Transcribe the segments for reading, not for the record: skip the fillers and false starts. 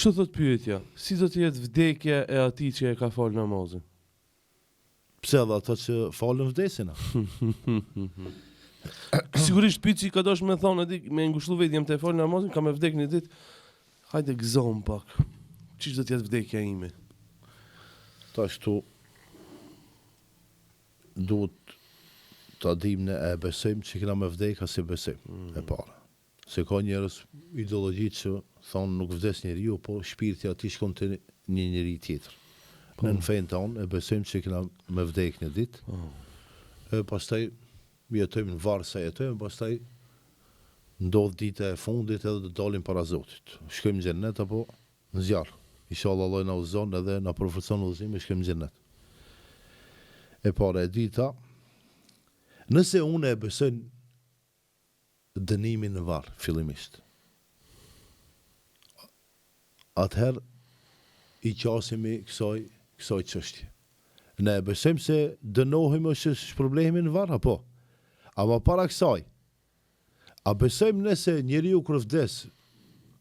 Kështu thot pyetja, si do të jetë vdekja e atij që e ka fal namazin? Pse edhe ata që falën vdesin? Sigurisht pyetsi ka dosh me thonë aty me ngushëllu vetë jam të fal namazin, kam me vdek një ditë. Hajde gëzom pak. Çish do të jetë vdekja ime? Tash tu duhet ta dim ne e besojmë që kena me vdek si besojmë e para. Se ka njerëz ideologji që thonë nuk vdes njeriu, po shpirti atij shkon te një njeri tjetër. Në fenë tonë e besojmë që kena me vdek një ditë. E pastaj jetojmë në varë sa jetojmë, pastaj ndodh dita e fundit edhe do dalim para Zotit. Shkojmë në xhennet apo në zjarr. Inshallah Allah na udhëzon edhe na përforcon udhëzimin, shkojmë në xhennet. E para e dita, nëse unë e besoj dënimin në varr fillimisht, atëherë i qasemi kësaj çështje. Ne e besojmë se dënohemi ose shpërblehemi në varr apo? Ama para kësaj, a besojmë nëse njeriu kur vdes,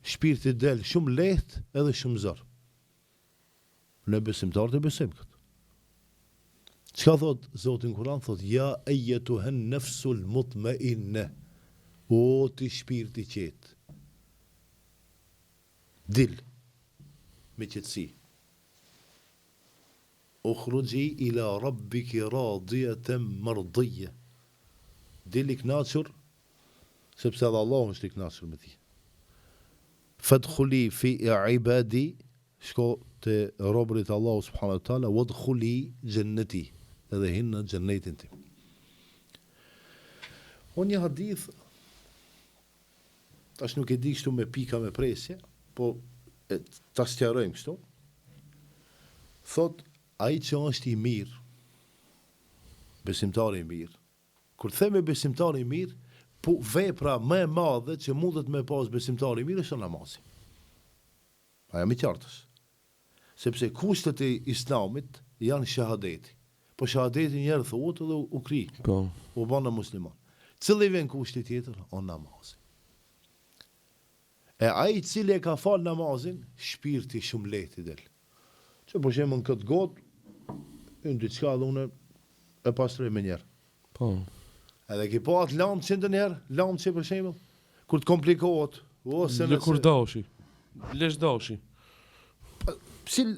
shpirti del shumë lehtë edhe shumë zor? Ne besimtarët e besojmë këtë. Çka thot Zoti në Kur'an? Thot ja ayyatuhan nafsul mutma'inna. O ti shpirti qetë. Dil me qetësi. Ukhruji ila rabbiki radiyatan mardiyya. Dil i kënaqur, sepse edhe Allahu është i kënaqur me ti. Fadkhuli fi ibadi, shko te robërit Allahu subhanahu wa taala, wadkhuli jannati, edhe hin në xhennetin tim. Unë një hadith, tash nuk e di kështu me pika me presje, po ta sqarojmë kështu. Thot, ai që është i mirë, besimtari i mirë, kur themi besimtari i mirë, po vepra më e madhe që mundet me pas besimtari i mirë është namazi. A jam i qartës. Sepse kushtet e islamit janë shahadeti. Po shahadeti njerë thuhet edhe u kri. U bëna musliman. Cili vjen kushti tjetër? O namazi. E ai cili e ka fal namazin, shpirti shumë lehtë i del. Që po shemë në këtë gotë, në diçka dhe unë e pastroj me njerë. Po. Edhe ki po atë lamë që ndë njerë, lamë që për shemë, kur të komplikohet. Kur dashi. Lesh dashi.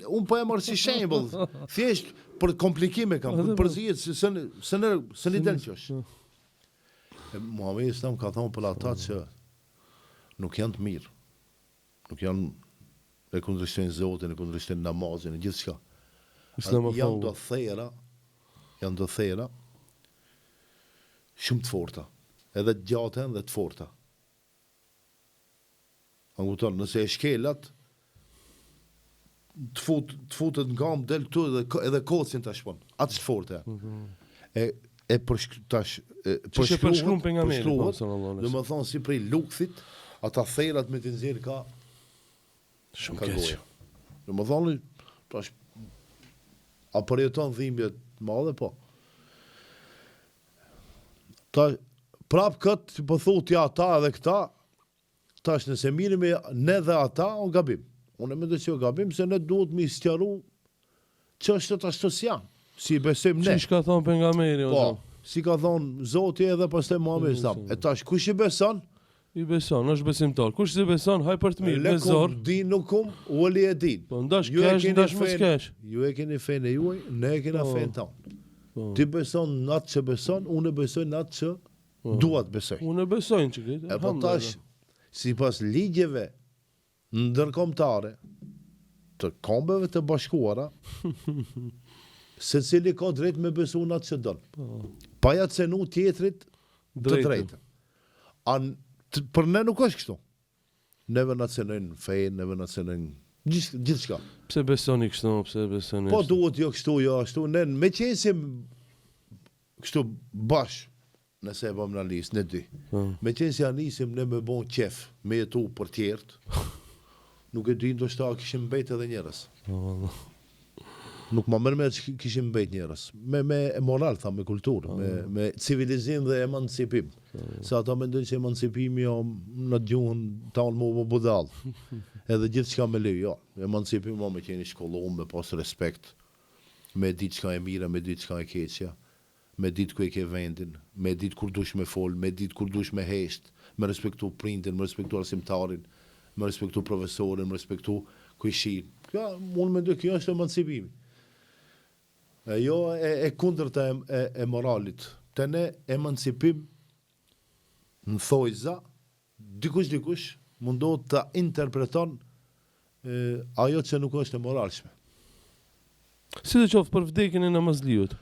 Unë po e marë si shembol, thjesht për komplikime kam, për përzijet, së një del qësh. Muhammed Islam ka thonë për ata që nuk janë të mirë, nuk janë e kundërshtojnë Zotin, e kundërshtojnë namazin, e gjithë shka. Janë do thera, shumë të forta, edhe të gjatën dhe të forta. Anguton, nëse e shkelat, të futet në gamë, del tu edhe kocin të shpon. Atë që forte. E përshkruhet, dhe më thonë si prej lukthit, ata therat me të nxjerr ka shumë keq. Dhe më thonë, a përjeton dhimbje të madhe, po. Prap këtë, po thutja ata edhe këta, tash nëse mirëmi ne dhe ata, o gabim. Unë e mendoj që o gabim, se ne duhet mi sqaru çështjet ashtu si janë. Si besojmë ne. Siç ka thonë pejgamberi, po, si ka thonë Zoti edhe pastaj Muhamedi Islam. E tash kush i beson? I beson, është besimtar. Kush i beson, haj për të mirë, me zor. Dinukum wali edin. Po ndash kesh, ndash mos kesh. Ju e keni fenë e juaj, ne e kena fenë tonë. Ti beson në atë që beson, unë e besoj në atë që duat besoj. Unë e besoj në që këtë. E po tash, sipas ligjeve ndërkombëtare të kombeve të bashkuara, secili ka drejt me besu në atë që don. Pa ja cenu tjetrit të drejtën. Për ne nuk është kështu. Neve na cenojnë fejnë, neve na cenojnë gjithë shka. Pse besoni kështu, pse besoni? Po duhet jo kështu, jo ashtu. Ne me qesim kështu bash, nëse e bëm në listë, ne dy. Me qesim anisim ne me bon qef, me jetu për tjertë. Nuk e di ndoshta kishim mbet edhe njerëz. Nuk ma mërë me që kishim mbejt njerës. Me moral, tha, me kulturë, me civilizim dhe emancipim. Se ata mendojnë që emancipimi jo në gjuhën tanë më budal. Edhe gjithë qka me leju, jo. Emancipim mo me qeni shkolluar, me pas respekt, me ditë qka e mira, me ditë qka e keqja, me ditë ku e ke vendin, me ditë kur dush me fol, me ditë kur dush me hesht, me respektu prindin, me respektu arsimtarin, me respektu profesorin, me respektu kujshin. Unë mendoj kjo është emancipimi. Jo e kundërta e moralit. Të ne emancipim në thojza, dikush mundohet të interpreton ajo që nuk është e moralshme. Si të qoftë për vdekjen e Namazliut?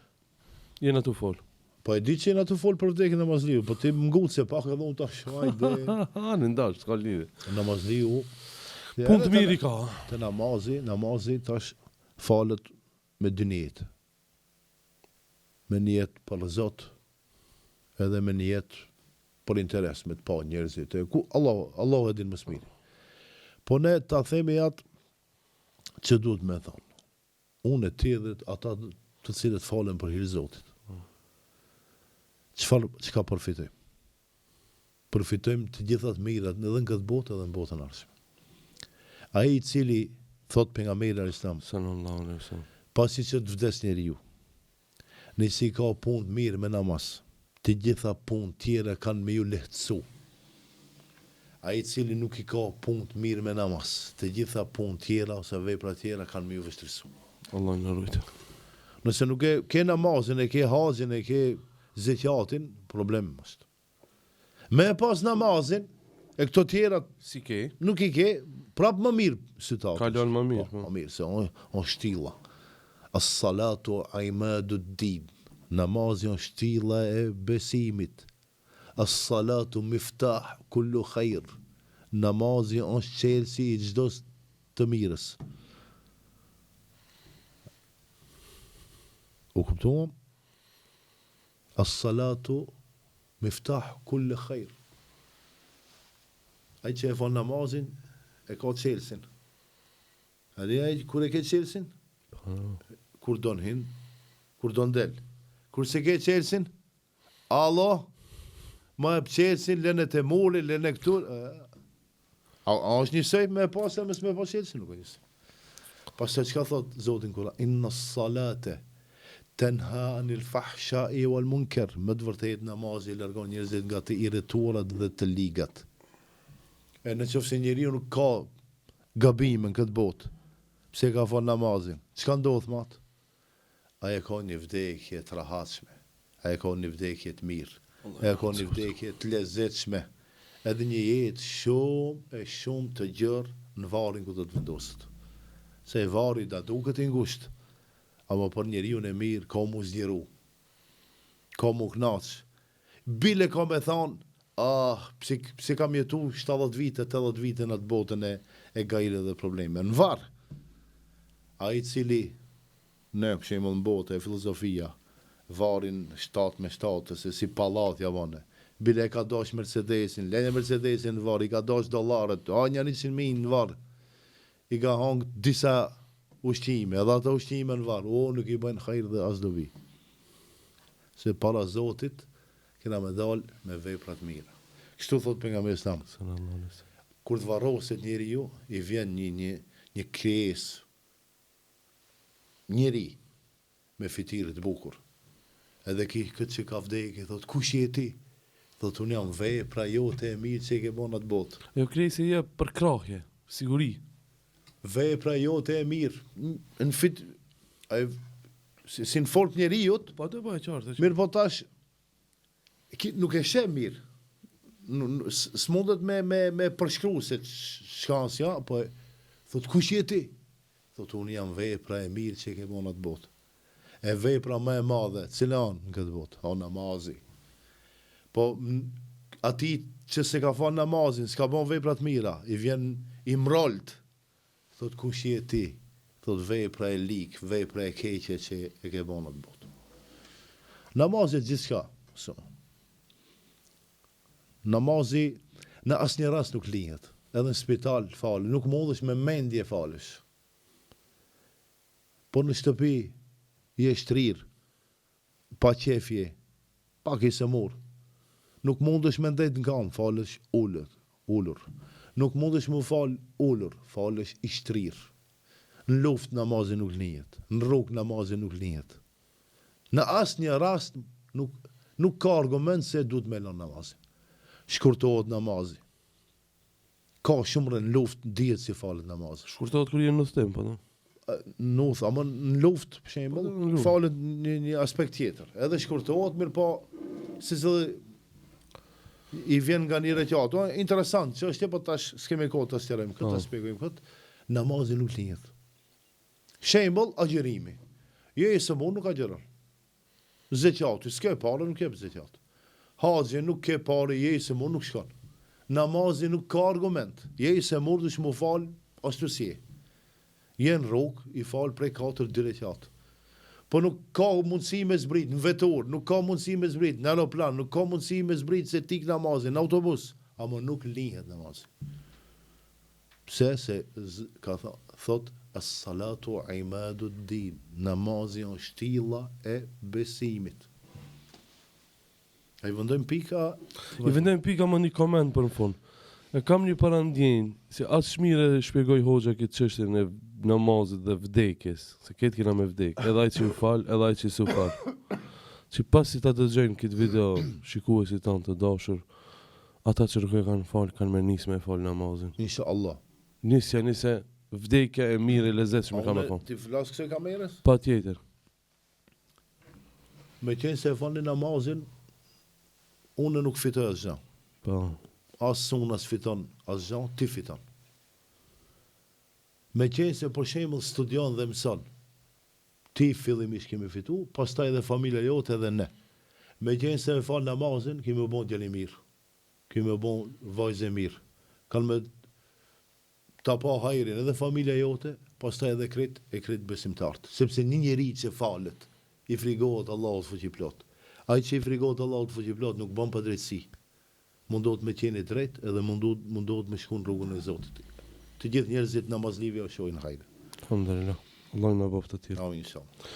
Jena të fol. Po e di që jena të fol për vdekjen e Namazliut, po ti më ngutë se pak edhe unë tash hajde. Në ndash, s'ka lidhje. Namazliu. Punë të mirë i ka. Te namazi tash falet me dëniet. Me njet për Zot, edhe me njet për interes, me të pa njerëzit. Allah e din më smiri. Po ne ta themi atë që duhet me thonë. Unë e ti dhe ata të cilët falen për hirë Zotit. Çka përfitojmë? Përfitojmë të gjithat mirat edhe në këtë botë edhe në botën ardhshme. Ai i cili thot pejgamberi alislam, Sallallahu alaihi wasallam, pasi që të vdes njeriu, nëse ka punë mirë me namaz, të gjitha punë tjera kanë me ju lehtësu. Ai i cili nuk i ka punë mirë me namaz, të gjitha punë tjera ose vepra tjera kanë me ju vështirësu. Allah na ruajtë. Nëse nuk ke namazin, e ke haxhin, e ke zekatin, problem është. Me pas namazin, e këto tjera Si ke? nuk i ke, prap më mirë situatë. Kalon më mirë. Po, më mirë, se o shtilla. As-salatu imadu d-din. Namazi është shtilla e besimit. As-salatu miftah kullu khair. Namazi është çelësi i çdo të mirës. U kuptuam? As-salatu miftah kullu khair. Ai që e fal namazin e ka çelësin. Ai kur e ke çelësin? Kur don hin, kur don del. Kur se ke çelësin, Allah ma e çelësin lënë të muli, lënë këtu. A është njësoj me pasë, mësë me pasë çelësin, nuk e njësoj. Pasë çka thot Zotin Kur'an, inna s-salate tenha anil fahsha'i wal munkar, me të vërtetë namazi largon njerëzit nga të irrituarat dhe të ligat. E në qoftë se njeriu nuk ka gabime në këtë botë, pse ka fal namazin, çka ndodh mat? Ai ka një vdekje të rahatshme, ai ka një vdekje të mirë, ai ka një vdekje të lezetshme, edhe një jetë shumë të gjerë në varrin ku do të vendoset. Se varri da duket i ngushtë, ama për njeriu e mirë ka mu zgjeru, ka mu knaq. Bile ka me thonë, pse kam jetu 70 vite, 80 vite në të botën e gajre dhe probleme. Në varë, a i cili ne përshemë në botë e filozofia, varin 7-7, se si palatja vane, bile ka dash Mercedesin, lene Mercedesin në varë, i ka dash $, një 100.000 në varë, i ka hangë disa ushqime, edhe ata ushqime në varë, nuk i bëjnë hajrë dhe as do vi. Se para Zotit, kena me dalë me veprat mira. Kështu thot pejgamberi Islam. Kur të varroset njeriu, i vjen një krijesë, njeri me fytyrë të bukur. Edhe këtë që ka vdekë, thot, kush je ti? Thot, unë jam vepra jote e mirë që i ke bën atë botë. Jo krejse je për krahje, siguri. Vepra jote e mirë. Në fit, si në folk njeriut, Po të bëj qartë. mirë po tash, nuk e sheh mirë. S'mundet me përshkru se shkans ja, po thot, kush je ti? Thot, unë jam vepra e mirë që i ke bën atë botë. E vepra më e madhe, cila në këtë botë? O namazi. Po ati që se ka fal namazin, s'ka bën vepra të mira, i vjen i mrolt. Thot, kush je ti? Thot, vepra e lik, vepra e keqe që e ke bën atë botë. Namazi gjithçka. Namazi në asnjë rast nuk lihet. Edhe në spital falë, nuk mundesh me mendje falësh. por në shtëpi je shtrirë, pa qefje, pa kisë murë. Nuk mundesh me ndajt nga më, falësh ullur. Nuk mundesh më falë ullur, falësh i shtrirë. Në luft namazin nuk lihet, në rrugë namazin nuk lihet. Në asë një rast nuk ka argument se du të me lënë namazin. Shkurtohet namazi. Ka shumë rënë luft, dihet si falet namazi. Shkurtohet kur je në udhtim, po. Nuth, ama në luft, për shembull, falet një aspekt tjetër. Edhe shkurtohet, mirë po, si zë i vjen nga një reqat. Interesant, që është po tash s'kemi kohë të sqarojmë këtë, të shpjegojmë këtë. Namazi nuk lihet. Shembull, agjërimi. Je i sëmur nuk agjeron. Zeqati, s'ke parë, nuk jep zeqat. Haxhi nuk ke parë, je i sëmur nuk shkon. Namazi nuk ka argument. Je i sëmur dush mu fal ashtu si je. Je në rrugë, i fal prej 4 reqat. Po nuk ka mundësi me zbrit, në vetur, nuk ka mundësi me zbrit, në aeroplan, nuk ka mundësi me zbrit se tik namazin, në autobus, ama nuk lihet namazin. Pse se ka thot, as-salatu imadu din, namazin është shtilla e besimit. I vendojmë pika... I vendojmë pika më një koment për në fund. E kam një parandjen, se as shmire shpjegoj hoxha këtë çështjen e namazit dhe vdekjes, se këtë kena me vdek, edhe ai që u fal, edhe ai që s'u fal. Që pasi ta dëgjojnë këtë video, shikuesit tanë të dashur, ata që nuk e kanë fal, kanë me nis me fal namazin. Inshallah. Nisja, vdekja e mirë e lezetshme ka me thonë. Ti flas kësaj kamerës? Patjetër. Me qenë se e falni namazin, unë nuk fitoj asgjë. Po. As unë as fiton asgjë, ti fiton. Me qenë se për shembull studion dhe mëson, ti fillimisht kemi fitu, pastaj edhe familja jote edhe ne. Me qenë se e fal namazin, kemi u bon djali mirë. Kemi u bon vajzë mirë. Kanë me ta pa hajrin edhe familja jote, pastaj edhe kret besimtartë. Sepse një njeri që falet, i frigohet Allahut fuqiplot. Ai që i frigohet Allahut fuqiplot nuk bën pa drejtësi. Mundohet me qenë drejt edhe mundohet me shkuën rrugën e Zotit. Të gjithë njerëzit namazlivja o shohin hajde. Alhamdulillah. Allah na bëftë të tjerë. Amin inshallah.